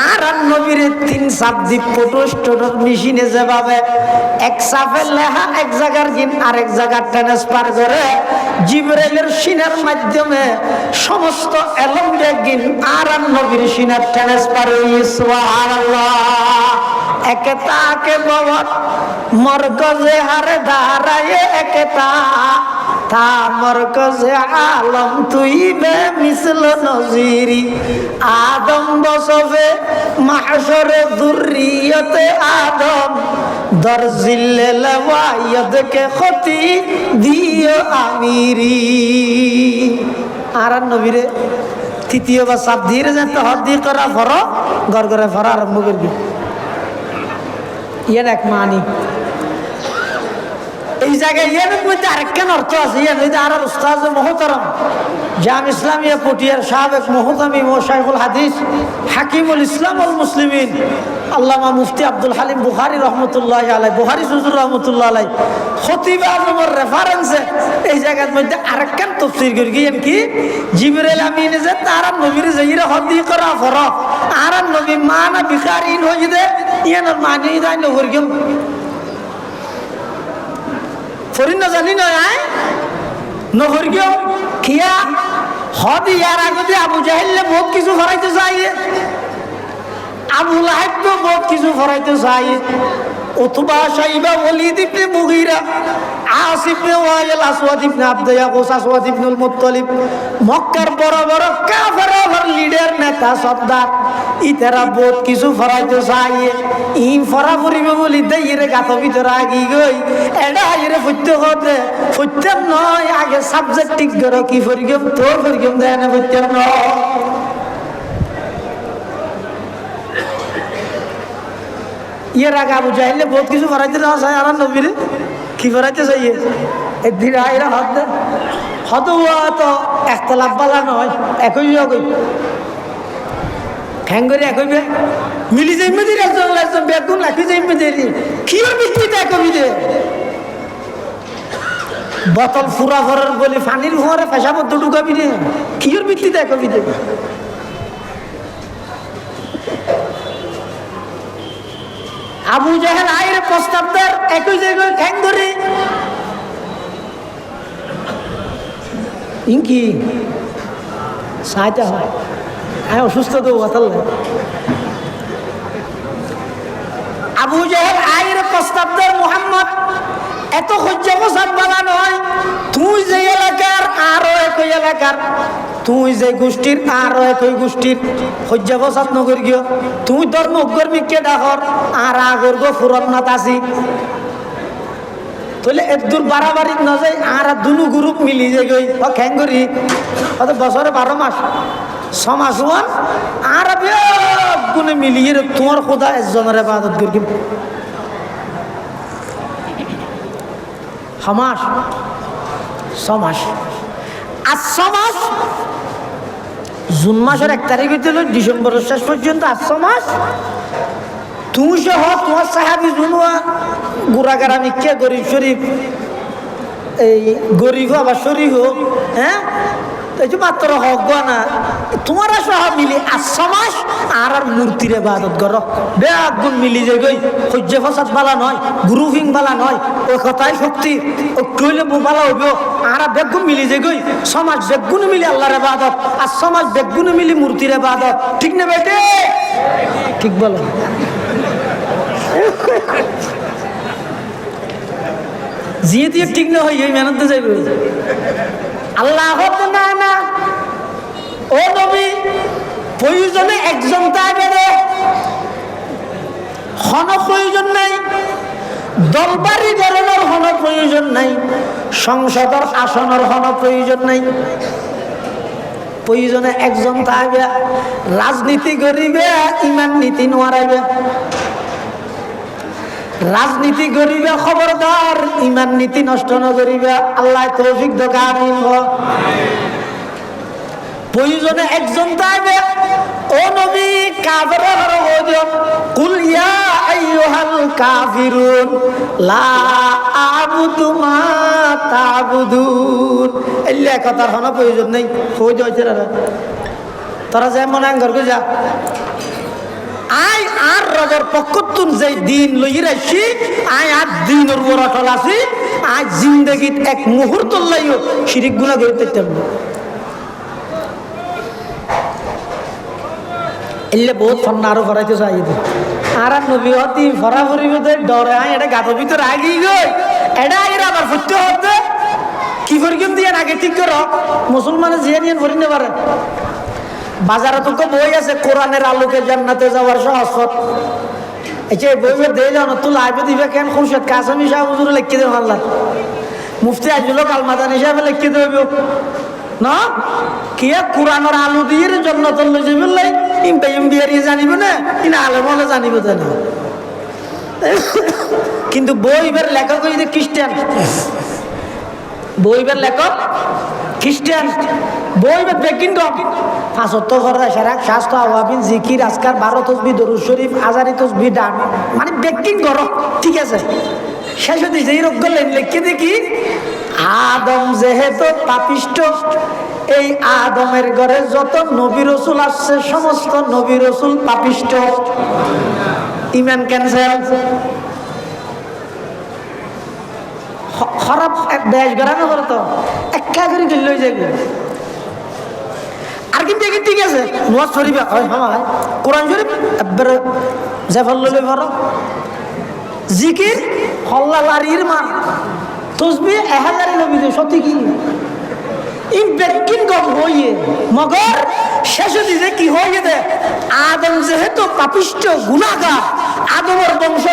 আর নবীরে তিন সাবজেক্ট ফটোস্টোর মেশিনে যেভাবে এক সাফে লেখা এক জায়গার গিন আরেক জায়গার ট্রান্সফার করে জিবরাইলের সিনার মাধ্যমে সমস্ত এলম ব্যাগিন আর নবীর সিনার ট্রান্সফার হইছে সুবহানাল্লাহ একতা কে বাবা মরকজে হারে দাঁড়ায় একতা তা মরকজে আলম তুই বে মিসল নজিরি আদম বসবে মাহশরে যুররিয়তে আদম দরজিল্লে লওয়ায়দ কে খতি দিও আমিরি আর নবীরে তৃতীয়বার সাপ দিয়ে যেতে হদ্দি করা ফর ঘর ঘরে ফর আরম্ভ করবি ইয়ার এক মানি এই জায়গায় ইয়ার মধ্যে আরেকখান অর্থ আছে ইয়ার মধ্যে আর উস্তাদ মোহতরম জাম ইসলামিয়া পটিয়ার সাবেক মোহতামি ও শাইখুল হাদিস হাকিমুল ইসলাম ওয়াল মুসলিমিন আল্লামা মুফতি আব্দুল হালিম বুখারী রহমতুল্লাহ আলাইহি বুখারী হুজুর রহমতুল্লাহ আলাইহি খতিব আজমের রেফারেন্সে এই জায়গার মধ্যে আরেকখান তাফসীর করে গিয়েন কি জিবরাইল আমিন যে তার নবীর যাইরা হদি করা ফরক আর নবী মানা বিকারিন হই দে ইয়ার মানি দাই নহরগম ফরিন না জানি না আয় নহরগম কিয়া হদি ইয়ার আগে আবু জাহেলে বহুত কিছু ফরাইতে চাই আবু লাহাব তো বহুত কিছু ফরাইতে চাই উতবা শাইবা ওয়ালিদ ইবনে মুগীরা আসিফ ইবনে ওয়াইল আসওয়াদ ইবনে আব্দে ইয়াকুস আসওয়াদ ইবনুল মুত্তালিব মক্কার বড় বড় কাফেরদের লিডার নেতা সর্দার ইতারা বহুত কিছু ফরাইতে চাই ইন ফরা পরিবে বলি দেইরে গাত ভিতর আগি গই এডা আইরে ফুটতে হতে ফুটতে নয় আগে সাবজেক্ট ঠিক করো কি ফরিগম তোর ফরিগম দেয় না ফুটতে নয় ইয়ার আগে আবু জাহেলে বহুত কিছু ফরাইতে দেওয়া চাই আর নবীরে কি ফরাইতে চাই একদিন আইরা হদ হদ তো একতলাপ বালা নয় একই জগই খ্যাং করে একই বে মিলি যাই মেদির একজন একজন বেগুন লাখি যাই মেদির কি বিক্রিটা একই দে বোতল ফুরা ভরার বলি পানির ভরে পেশাব ঢুকাবি রে কি বিক্রিটা একই দে আবু জাহেল আইরে প্রস্তাবদার একই জায়গায় ঠ্যাং ধরে ইনকি সাইতে হয় আমি অসুস্থ তো বতাল আবু জাহেল আইরে প্রস্তাবদার মুহাম্মদ এত হজ্জা বসাত বালা নয় তুই যে এলাকার আরো একই এলাকার তুই যে গোষ্ঠীর আরো একই গোষ্ঠীর হজ্জা বসাত নগর গিয়ে তুই ধর্ম কর্মীকে ডাকর আর আগর গো ফুরতনাথ আসি তাহলে একদূর বাড়াবাড়ি না যাই আর দুনু গ্রুপ মিলি যে গই খ্যাং করি হয়তো বছরে 12 মাস 6 মাস হন আর গুণে মিলিয়ে তোমার খোদা একজনের ইবাদত করি হামাস 6 মাস আর 6 মাস জুন মাসের 1 তারিখ হইতে ডিসেম্বরের শেষ পর্যন্ত 8 মাস তুমি সহ তোমার সাহাবি জুনুয়া গুড়াগারামি কে গরিব শরীফ এই গরিব আবার শরীফ হোক হ্যাঁ এই যে মাত্র হক না তোমারা সহ মিলি 8 মাস আর মূর্তির ইবাদত করো বেগুন মিলি যে গই হজ্জে ফসাদ বালা নয় গ্রুপিং বালা নয় ওই কথাই সত্যি ও কইলে বালা হইব আর বেগুন মিলি যে গই সমাজ বেগুন মিলি আল্লাহর ইবাদত আর সমাজ বেগুন মিলি মূর্তির ইবাদত ঠিক না বেটে ঠিক বলো জিয়ে দিয়ে ঠিক না হয় এই মেহনত যাইবে আল্লাহ না না ও নবী প্রয়োজনে একজন তাইবে রে হন প্রয়োজন নাই, দলবাড়ি গড়নের হন প্রয়োজন নাই, সংসদের আসনের হন প্রয়োজন নাই। প্রয়োজনে একজন তাইবে রাজনীতি করিবে, ইমান নীতি নোয়ারাইবে। রাজনীতি করিবে খবরদার, ইমান নীতি নষ্ট ন করিবে। আল্লাহ তৌফিক দাও আমিন। প্রয়োজনে একজন তাইবে ও নবী কাফেররা বলেন কুল ইয়া আইয়ুহাল কাফিরুন লা আ'বুদু মা তা'বুদুন। এল্লা কথার হন প্রয়োজন নাই, কই যাইছে রে তোরা যে মনে ঘরকে যা আই আর রবের পক্ষতুন যে দিন লই রাখছি আই আর দিনের উপর অটল আছি। আজ জিন্দেগিত এক মুহূর্ত লাইও শিরিক গুনাহ করতে চাইতাম না। এলে বহুত ফন্না আরো ফরাইতে চাই আর নবী হতি ফরা ফরিব ডরে আই এটা গাঁথর ভিতরে আগি গই এটা আগে আবার ফুটতে হতে কি ফরিকম দিয়ে আগে ঠিক করো মুসলমানে জিয়া নিয়ে ফরি নিতে পারে। বাজারে তো বই আছে কোরআনের আলোকে জান্নাতে যাওয়ার সহজ পথ। এই বই দিয়ে যাও না তুই লাইভে দিবে কেন খুশিত কাসামি সাহেব হুজুর লিখে দেবে আল্লাহ মুফতি আজুল কালমাদান হিসাবে লিখে দেবে না কি কোরআনের আলো দিয়ে জন্নতর লই যাবে লাই ইম্বিয়ারি জানিব না কিনা আলেম হলে জানিব না। কিন্তু বইবের লেখক হইছে খ্রিস্টান, বইবের লেখক খ্রিস্টান, বইবের বেকিন ফাঁসত্তর ঘরে সেরাক শাস্ত্র আওয়াবিন জিকির আজকার 12 তসবিহ দরুদ শরীফ আজারি তসবিহ ডান মানে বেকিন করো ঠিক আছে। শেষ হতে যেই রোগ করলেন লিখে দেখি আদম যেহেতু পাপিষ্ট, এই আদমের ঘরে যত নবী রসুল আসছে সমস্ত নবী রসুল পাপিষ্ট। ইমান ক্যান্সার খারাপ এক দেশ গড়ানো করে তো একা করে গেলে যাবে আর কিন্তু ঠিক আছে নোয়াজ শরীফ হয় হ্যাঁ কোরআন শরীফ একবারে জেফল লই ভরো জিকির হল্লা লারির মান তসবিহ 1000 নবী সত্যি কি ইন বেকিন গম হইয়ে মগর শেষ দিতে কি হয়ে দে আদম যেহেতু পাপিষ্ট গুনাহগার আদমের বংশ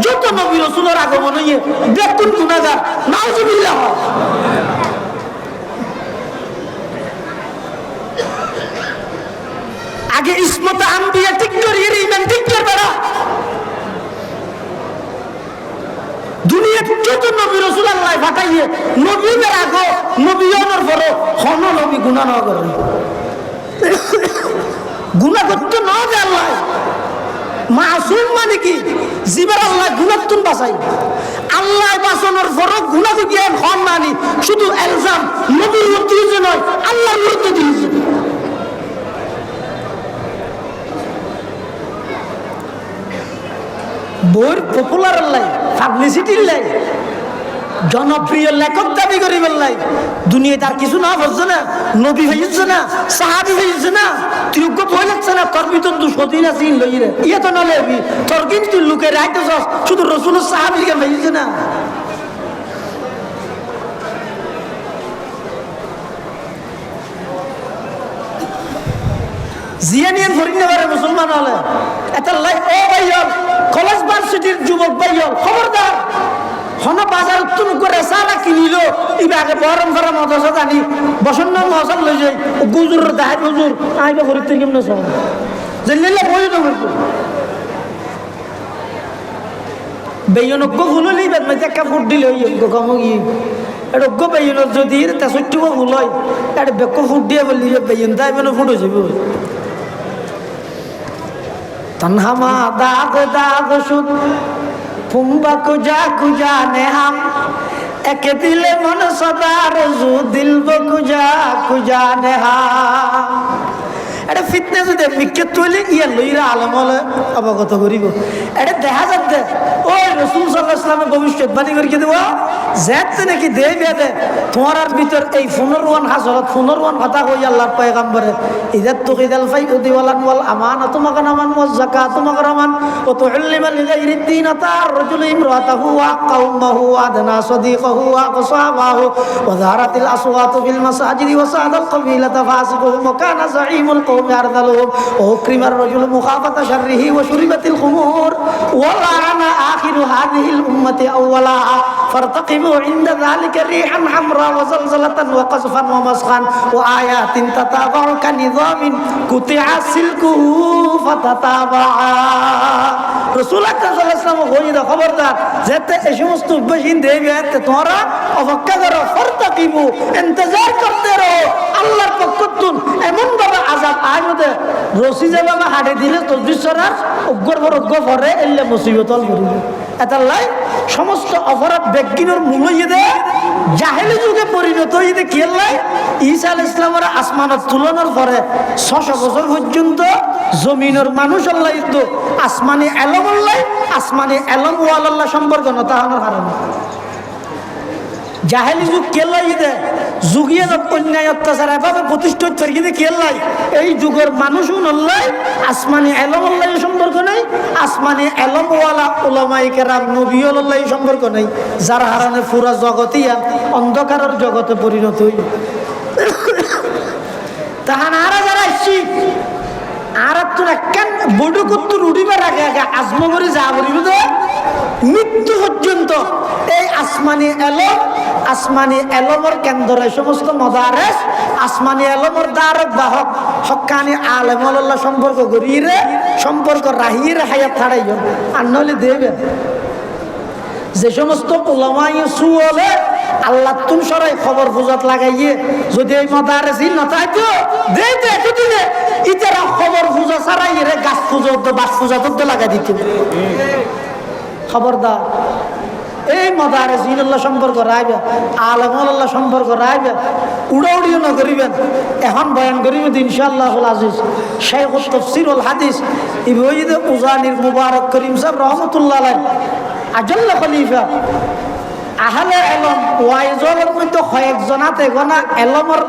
যত নবী রাসূলের আগমন হইয়ে বেকুন গুনাহগার নাউজুবিল্লাহ। আগে ইসমত আম্বিয়া ঠিক করিয়ে ইমান ঠিক করবে না। দুনিয়া যত নবী রাসূল আল্লাহ পাঠাইয়ে নবীদের আগে নবীয়নের পরে হন নবী গুনাহ না করে গুনাহ করতে না যায় আল্লাহ মাসুম মানে কি জীবের আল্লাহ গুনাহ তুন বাঁচাই আল্লাহ বাঁচানোর পরে গুনাহ গিয়ে হন মানি শুধু ইলজাম নবীর বিরুদ্ধে নয় আল্লাহর বিরুদ্ধে দিয়েছে। বইয়ের পপুলার লাই পাবলিসিটির লাই জনপ্রিয় লেখক দাবি করিবার লাই দুনিয়া তার কিছু না বুঝছে না নবী হয়েছে না সাহাবি হয়েছে না তুই বই লাগছে না তোর ভিতর 200 দিন আছে লই রে ইয়ে তো নলে তোর কিন্তু লুকে রাইতে শুধু রসুল সাহাবিকে হয়েছে না। জিয়ানিয়ান ফরিনে পারে মুসলমান হলে এটা লাই ও ভাইয়ল কলেজ ভার্সিটির যুবক ভাইয়ল খবরদার হন বাজার তুন করে সারা কিনিল ইবা আগে বরম ফরা মদসা জানি বসন্ন মহসল লই যাই গুজুর দাহাই হুজুর আইবা ফরিতে কেমনে সব জেলে বই না করব বেয়নক ফুললি বাদ মে একটা ফুট দিলে হই কম গই এটা গো বেয়নক যদি তা সত্যি ফুল হয় এটা বেক ফুট দিয়ে বলি বেয়ন তাই মানে ফুট হয়ে যাবে তনহামা দাগ দাগ সুদ ফুম্বা কুজা কুজা নেহাম একে দিলে মন সদা রজু দিলব কুজা কুজা নেহাম। এটা ফিটনেস দে মিকে তুলে ইয়া লইরা আলম হলে অবগত করিব এটা দেখা যাচ্ছে ওই রাসূল সাল্লাল্লাহু আলাইহি ওয়াসাল্লামের ভবিষ্যৎবাণী করিয়ে দেব যেতে নাকি দেই বেদে তোমার ভিতর এই পুনরওয়ান হাজরত পুনরওয়ান কথা কই আল্লাহর পয়গম্বরে ইদাত তুকিদাল ফাইউদি ওয়ালান ওয়াল আমানাতু মাগনামান ওয়াজ যাকাতু মাগরামান ওয়া তুআল্লিমা লিগাইরিদ দীন তার রাজুল ইমরাতাহু ওয়া কওমাহু ওয়া আদনা সাদিকাহু ওয়া qashabahu ওয়া যারাতিল আসওয়াতু ফিল মাসাজিদি ওয়া সাদাল কবিলাতা ফাসিকুহু ওয়া কানা যাঈমুল القوم أرذلهم وأكرم الرجل مخافة شره وشربت الخمور ولعن آخر هذه الأمة أولها فارتقبوا عند ذلك ريحا حمراء وزلزلة وقصفا ومسخا وآيات تتابع كنظام قطع سلكه فتتابع رسول الله صلى الله عليه وسلم কইদা খবরদার যেতে এই সমস্ত উদ্ভাসীন দেবে এতে তোমরা অপেক্ষা করো ফারতাকিবু ইন্তজার করতে রহো আল্লাহর পক্ষতুন এমন ভাবে আযাব আইমতে রসি যেভাবে হাড়ে দিলে তসবিহরা উগ্র ভরে এলে মুসিবত হল করিবে এতাল্লাই সমস্ত অপরাধ ব্যক্তির মূল ইদে জাহেলি যুগে পরিণত হইতে কি লাই ঈসা আলাইহিস সালামের আসমানত তুলনার পরে 600 বছর পর্যন্ত জমিনের মানুষ আল্লাহ ইতো আসমানি এলম আল্লাহ আসমানি এলম ওয়াল আল্লাহ সম্পর্ক না তাহানোর কারণে জাহেলি যুগ কেলাই দে যুগিয়ে অন্যায় অত্যাচার এভাবে প্রতিষ্ঠিত করিয়ে কেলাই এই যুগের মানুষও নল্লাই আসমানি এলম আল্লাহ সম্পর্ক নেই আসমানি এলম ওয়ালা উলামায়ে কেরাম নবী আল্লাহ সম্পর্ক নেই যার হারানে পুরা জগতিয়া অন্ধকারের জগতে পরিণত হই তাহান আরা যারা শিখ আর তোরা কেন বড় করতে উড়িবার আগে আগে আজমা করে যা বলিব তো মৃত্যু পর্যন্ত এই আসমানি এলমর কেন্দ্র এই সমস্ত মদারেস আসমানি এলমর দ্বারক বাহক হক্কানি আলেমুল্লাহ সম্পর্ক করিয়ে সম্পর্ক রাহিয়ে হায়াত ছাড়াইব আর নইলে দেবে যে সমস্ত উলামায়ে সুলে আল্লাহ তুন সরাই খবর বুঝাত লাগাইয়ে যদি এই মাদারেসই না থাকতো দেইতে এতদিনে ইতারা খবর বুঝা ছাড়াই রে গাছ পূজা তো বাস পূজা তো লাগাই দিত খবরদার এই মাদারেস ইল্লাহ সম্পর্ক রাইবে আলেমুল্লাহ সম্পর্ক রাইবে উড়াউড়িও না করিবেন এখন বয়ান করিবে ইনশাআল্লাহুল আজিজ শাইখুত তাফসীর ওয়াল হাদিস ইবনে উজানির মুবারক করিম সাহেব রাহমাতুল্লাহ আলাইহি আজল খলিফা আহলে এলম ওয়াইজলের মধ্যে কয়েকজনাতে গোনা এলমর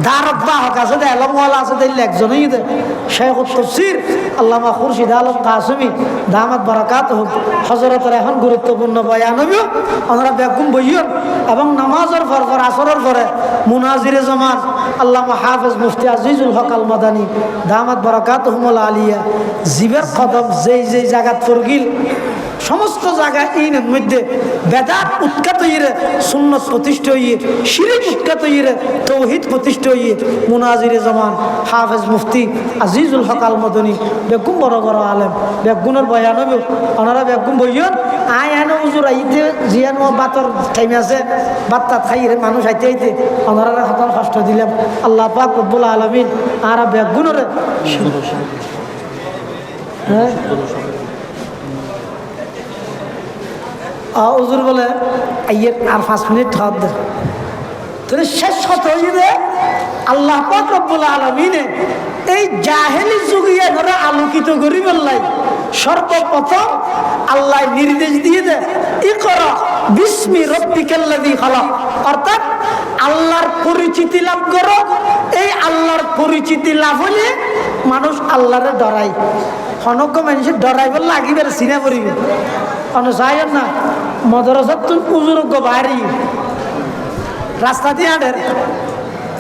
দারক বাহক আছে এলম ওয়ালা আছে তাইলে একজনই দে শাইখুত তাফসীর আল্লামা খুরশিদ আলম কাসেমী দামাত বারাকাতুহু হযরতের এখন গুরুত্বপূর্ণ বয়ান হইব আমরা বেগম বইয়ন এবং নামাজের পর আসরের পরে মুনাজিরে জামান আল্লামা হাফেজ মুফতি আজিজুল হক আল মাদানী দামাত বারাকাতুহুল আলিয়া জিবের কদম যেই জায়গা ফরগিল সমস্ত জায়গা ইনের মধ্যে বেদাত উৎখাত হইয়ে সুন্নত প্রতিষ্ঠা হইয়ে শিরক উৎখাত হইয়ে তৌহিদ প্রতিষ্ঠা হইয়ে মুনাজিরে জামান হাফেজ মুফতি আজিজুল হক আল মাদানী বেগুম বড় বড় আলেম বেগুনের বয়ান হইব ওনারা বেগুম বইয়ন আয় এনে হুজুর আইতে জিয়ান ও বাতর টাইম আছে বাত্তাত খাইয়ে মানুষ আইতে আইতে ওনারা হাতাল কষ্ট দিলাম আল্লাহ পাক রব্বুল আলামিন আর বেগুনের হ্যাঁ হুজুর বলে আইয়ের আর 5 মিনিট ঠাপ দে তাহলে শেষ হতে হইবে আল্লাহ পাক রব্বুল আলামিনে এই জাহেলি যুগে ধরে আলোকিত করিবেন লাই সর্বপ্রথম আল্লাহ নির্দেশ দিয়ে দে ইকরা বিসমি রাব্বিকাল্লাযী খালাক অর্থাৎ আল্লাহর পরিচিতি লাভ করো এই আল্লাহর পরিচিতি লাভ হলে মানুষ আল্লাহরে ডরায় অনজ্ঞ মানুষের ডরাইবার লাগিবে সিনে পড়িবে অনুসায় না মদরসা তুই উজুরজ্ঞ বাড়ি রাস্তা দিয়ে আডের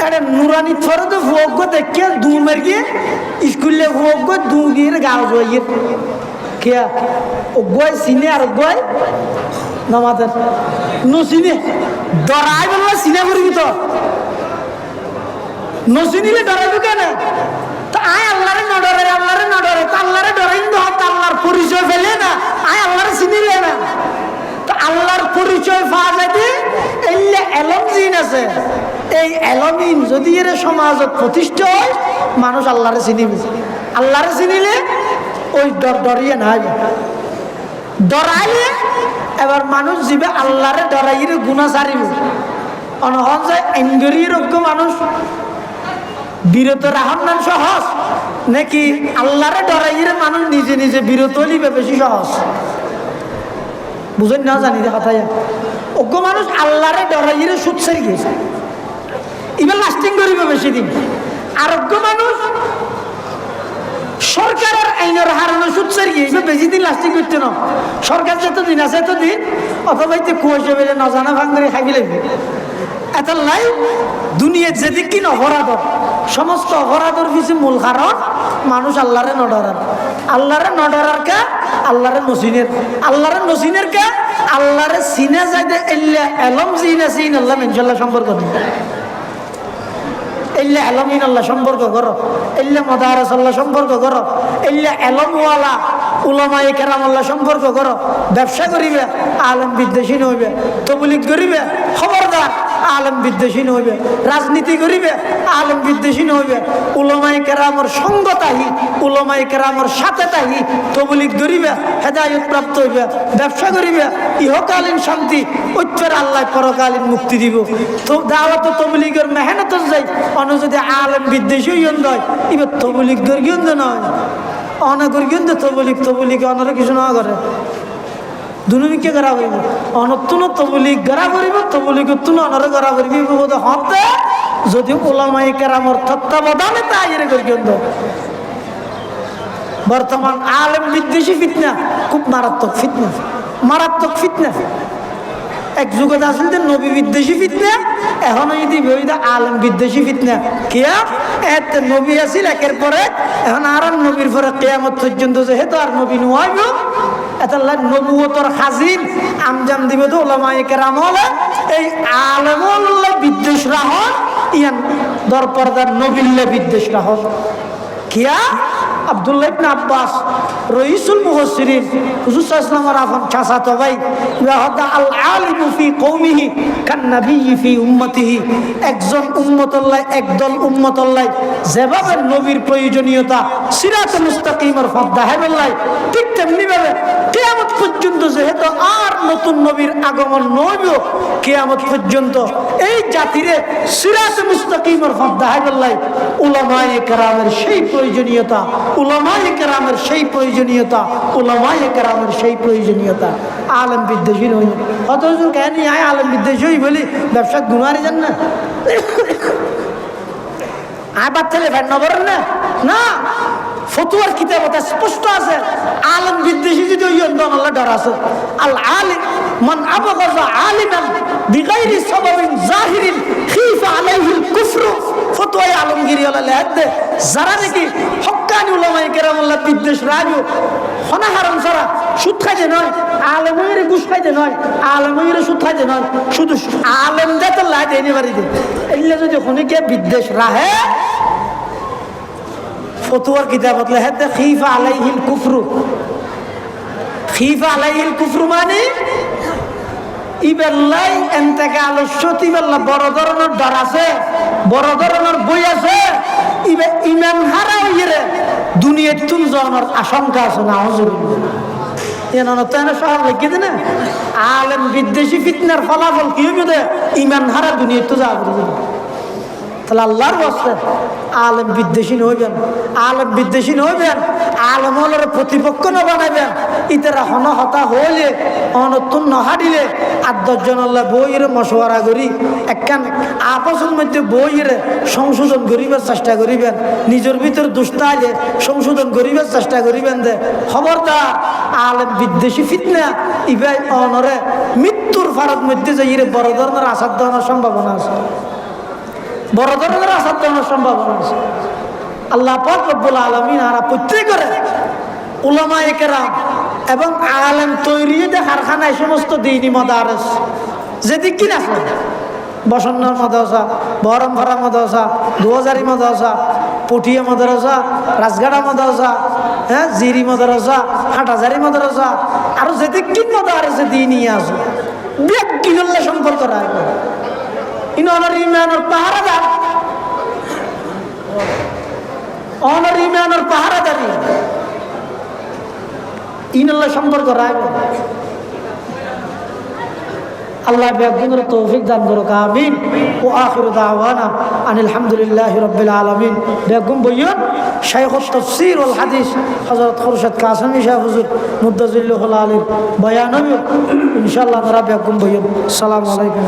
আরে নুরানি ফরে তো ভোগ দেখে দু মের গিয়ে স্কুলে ভোগ দু গিয়ে গাঁও জয়ে খেয়া ও গয় সিনে আর গয় নামাদের নসিনে ডরাই বললা সিনে করবি তো নসিনিলে ডরাইবি কেন তা আয় আল্লাহরে না ডরে তা আল্লাহরে ডরাই কিন্তু আল্লাহর পরিচয় ফেলে না আয় আল্লাহরে চিনিলে না তা আল্লাহর পরিচয় পাওয়া যাবে এলে এলম জিন আছে এই এলমিন যদি এর সমাজত প্রতিষ্ঠা হয় মানুষ আল্লাহরে চিনিবে আল্লাহরে চিনিলে ওই ডরিয়ে না ডরাইলে এবার মানুষ যাবে আল্লাহরে ডরাইরে গুনাহ ছাড়িবে অনহন যায় এঙ্গরি রোগ্য মানুষ বিরত রাহন নাম সহজ নাকি আল্লাহরে ডরাইরে মানুষ নিজে নিজে বিরত হইবে বেশি সহজ বুঝেন না জানি কথা অজ্ঞ মানুষ আল্লাহরে ডরাইরে সুদ ছেড়ে গেছে এবার লাস্টিং করিবে বেশি দিন আর অজ্ঞ মানুষ সরকারের আইনের হারানো সুদ ছেড়ে গিয়ে বেশি দিন লাস্টিং করতে না সরকার যতদিন আছে এতদিন অথবা কুয়াশা বেলে নজানা ভাঙ করে খাইবে লাগবে এত লাই দুনিয়া যেদিক কি অপরাধ সমস্ত অপরাধের পিছনে মূল কারণ মানুষ আল্লাহরে নডরার। আল্লাহরে নডরার কে? আল্লাহরে নসিনের কে? আল্লাহরে সিনে যাইতে এল্লা এলম জিনা সিন আল্লাহ ইনশাআল্লাহ সম্পর্ক নেই। এল্লা এলমিন আল্লাহ সম্পর্ক করো, এল্লা মাদারাস আল্লাহ সম্পর্ক করো, এল্লা এলমওয়ালা উলামায়ে কেরাম আল্লাহ সম্পর্ক করো। ব্যবসা করিবে আলেম বিদ্বেষী নইবে, তবলিগ করিবে খবরদার আলেম বিদ্বেষী নইবে, রাজনীতি করিবে আলেম বিদ্বেষী নইবে, উলামায়ে কেরামের সঙ্গ তাহি, উলামায়ে কেরামের সাথে তাহি তবলিগ করিবে হেদায়েত প্রাপ্ত হইবে। ব্যবসা করিবে ইহকালীন শান্তি, ঐক্যের আল্লাহ পরকালীন মুক্তি দিব। তো দাওয়াত তবলিগের মেহনত যাই অন্য যদি আলেম বিদ্বেষী হইন হয় এবার তবলিগ করিও নয়, অনেকের কিন্তু তবলিগ অনেক কিছু না করে দুনিকে গড়া করিব, অনতুন তবলিগ গড়া করিব, তবলিগতুন অনরে গড়া করিব বোধ হতে যদি ওলামায়ে কেরামের তত্ত্বাবধানে তাই করি। কিন্তু বর্তমান আলেম বিদ্বেষী ফিতনা খুব মারাত্মক ফিতনা, মারাত্মক ফিতনা। এক যুগত আসল যে নবী বিদ্বেষী ফিতনা, এখন যদি আলেম বিদ্বেষী ফিতনা। কিয়া এত নবী আসিল একের পরে, এখন আর নবীর পরে কিয়ামত পর্যন্ত যেহেতু আর নবী নোয়াইব, এত নবুয়তর হাজির আমজাম দিবে তো ওলামায়ে কেরাম হলে এই আলেমুল্লাহ বিদ্বেষ রাহন, ইয়ান দরপরদার নবীল্লাহ বিদ্বেষ রাহন। কিয়া আব্দুল্লাহ ইবনে আব্বাস রইসুল মুফাসসিরিন হুজুর সাল্লাল্লাহু আলাইহি ওয়াসাল্লামের আপন চাচাতো ভাই ওয়াহাদা আল আলিমু ফি কওমিহি কান নাবিয়্যি ফি উম্মতিহি। একজন উম্মতুল্লাহ, একদল উম্মতুল্লাহ যেভাবে নবীর প্রয়োজনীয়তা সিরাতে মুস্তাকিমের পথ দেখাইবেন ঠিক তেমনি ভাবে কিয়ামত পর্যন্ত যেহেতু আর নতুন নবীর আগমন নইব, কিয়ামত পর্যন্ত এই জাতিরে সিরাতে মুস্তাকিমের পথ দেখাইবেন উলামায়ে কেরামের সেই প্রয়োজনীয়তা, উলামায়ে কেরামের সেই প্রয়োজনীয়তা, উলামায়ে কেরামের সেই প্রয়োজনীয়তা। আলেম বিদ্বেষী নই, অথচ কেন আলেম বিদ্বেষী বলি ব্যবসা গুনারি যান না আবার ছেলে ফ্যান নবরেন না না ফতুয়ার কিতাবতে স্পষ্ট আছে আলেম বিদ্বেষী যদি ওই আল্লাহ ডর আছে। আল আলিম মান আবগাযা আলিমান বিগাইরি সাবাবিন জাহিরিন খিফা আলাইহিল কুফরু। ফতোয়া আলমগীরি ওয়ালা লেখে যারা নাকি হক্কানি উলামায়ে কেরামুল্লাহ বিদ্বেষ রাখো হনা হারাম ছাড়া সুদ খাইতে নয়, আলেমের ঘুষ খাইতে নয়, আলেমের সুদ খাইতে নয়, শুধু আলেম দেতে লাই দেয়নি বাড়িতে এগুলো যদি খনিকে বিদ্বেষ রাহে ফতুয়ার কিতাবত লেখে খিফা আলাইহিল কুফরু। খিফা আলাইহিল কুফরু মানে ইবেল্লাই এন্তেকাল সতিবেল্লা বড় ধরনের ডর আছে, বড় ধরনের বই আছে, ইমান হারা হইরে দুনিয়ার তুল যাওয়ার আশঙ্কা আছে না হুজুর। আলেম বিদ্বেষী ফিতনার ফলাফল কি হবে? ইমান হারা দুনিয়ার তো যাওয়া। তাহলে আল্লাহর ওয়াস্তে আলেম বিদ্বেষী নইবেন, আলেম বিদ্বেষী নইবেন, আলেম হলের প্রতিপক্ষ ন বানাইবেন। ইতারা হন হতা হইলে অনতুন নহাডিলে ৮-১০ জন আল্লাহ বইয়ের মশওয়ারা করি একখান আপসের মধ্যে বইয়ের সংশোধন করিবার চেষ্টা করিবেন, নিজের ভিতর দুষ্টাইলে সংশোধন করিবার চেষ্টা করিবেন। যে খবরদার আলেম বিদ্বেষী ফিতনা ইবাই অনরে মৃত্যুর ফারত মধ্যে যে ইরে বড় ধরনের আসার দেওয়ার সম্ভাবনা আছে, বড় ধরনের আসার দেওয়ার সম্ভাবনা আছে। আল্লাহ পাক রব্বুল আলামিন আর প্রত্যেক করে উলামায়ে কেরাম এবং আলেম তৈরি কারখানায় সমস্ত দ্বীনি মাদারিস যেদিক কিনা আছে বসন্নার মাদ্রাসা, বহরমপাড়া মাদ্রাসা, দুয়াজারি মাদ্রাসা, পটিয়া মাদ্রাসা, রাজগাড়া মাদ্রাসা, হ্যাঁ জিরি মাদ্রাসা, হাটাজারি মাদ্রাসা, আরো যেদিক কিন মাদারিসে দ্বীনি আছে ব্যক্তিগত সম্পর্ক রাখবে। ইনার ইমানের পাহারাদার, অনর ইমানের পাহারাদারি ইনাল্লাহ সম্পর্ক রাখবে। আল্লাহ বেগুনের তৌফিক দান করুক, আমিন। ও আখিরু দাওয়ানা আনিল হামদুলিল্লাহি রাব্বিল আলামিন। বেগুন বইয়ন শাইখুত তাফসীর ওয়াল হাদিস হযরত খুরশিদ কাসেমী সাহেব হুজুর মুদ্দাজিল্লাহুল আলির বয়ান হবে ইনশাআল্লাহ। তারা বেগুন বইয়ন। আসসালামু আলাইকুম।